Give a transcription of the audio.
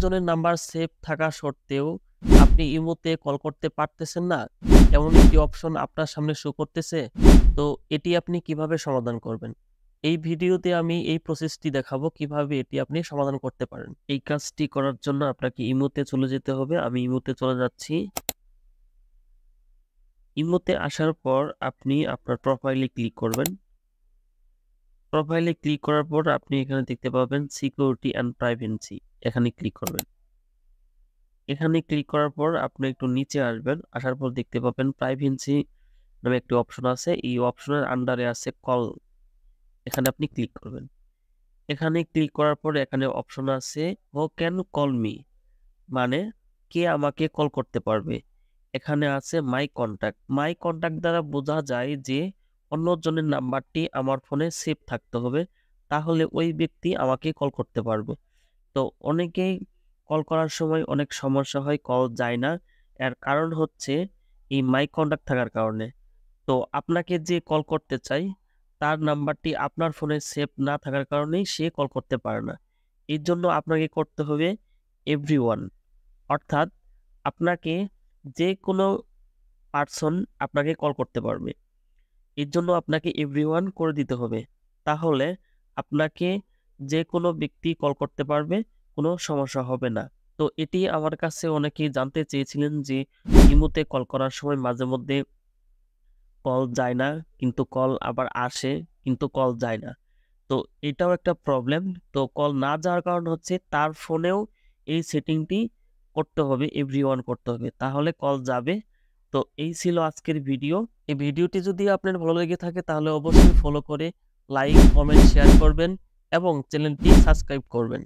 জনের number save থাকা সত্ত্বেও আপনি ইমোতে কল করতে পারতেছেন না, এমন একটি অপশন আপনার সামনে শো করতেছে। তো এটি আপনি কিভাবে সমাধান করবেন? এই ভিডিওতে আমি এই প্রসেসটি দেখাবো কিভাবে এটি আপনি সমাধান করতে পারেন। এই কাজটি করার জন্য আপনাকে ইমোতে চলে যেতে হবে। আমি ইমোতে চলে যাচ্ছি। ইমোতে আসার পর আপনি আপনার প্রোফাইলে ক্লিক করবেন। প্রোফাইলে ক্লিক করার পর আপনি এখানে দেখতে পাবেন সিকিউরিটি অ্যান্ড প্রাইভেসি, এখানে ক্লিক করবেন। এখানে ক্লিক করার পর আপনি একটু নিচে আসবেন, আসার পর দেখতে পাবেন প্রাইভেসি নামে একটি অপশন আছে। এই অপশনের আন্ডারে আছে কল, এখানে আপনি ক্লিক করবেন। এখানে ক্লিক করার পর এখানে অপশন আছে হু ক্যান কল মি, মানে কে আমাকে কল করতে পারবে। এখানে আছে মাই কন্ট্যাক্ট। মাই কন্ট্যাক্ট দ্বারা বোঝা যায় যে অন্যজনের নাম্বারটি আমার ফোনে সেভ থাকতে হবে, তাহলে ওই ব্যক্তি আমাকে কল করতে পারবে। তো অনেকেই কল করার সময় অনেক সমস্যা হয়, কল যায় না। এর কারণ হচ্ছে এই মাই কন্ট্যাক্ট থাকার কারণে। তো আপনাকে যে কল করতে চাই তার নাম্বারটি আপনার ফোনে সেভ না থাকার কারণেই সে কল করতে পারে না। এর জন্য আপনাকে করতে হবে এভরিওয়ান, অর্থাৎ আপনাকে যে কোনো পারসন আপনাকে কল করতে পারবে। এর জন্য আপনাকে এভরিওয়ান করে দিতে হবে, তাহলে আপনাকে যে কোনো ব্যক্তি কল করতে পারবে, কোনো সমস্যা হবে না। তো এটি আমার কাছে অনেকেই জানতে চেয়েছিলেন যে ইমোতে কল করার সময় মাঝে মধ্যে কল যায় না, কিন্তু কল আবার আসে, কিন্তু কল যায় না। তো এটাও একটা প্রবলেম। তো কল না যাওয়ার কারণ হচ্ছে তার ফোনেও এই সেটিংটি করতে হবে, এভরিওয়ান করতে হবে, তাহলে কল যাবে। তো এই ছিল আজকের ভিডিও। এই ভিডিওটি যদি আপনার ভালো লেগে থাকে তাহলে অবশ্যই ফলো করে লাইক, কমেন্ট, শেয়ার করবেন এবং চ্যানেলটি সাবস্ক্রাইব করবেন।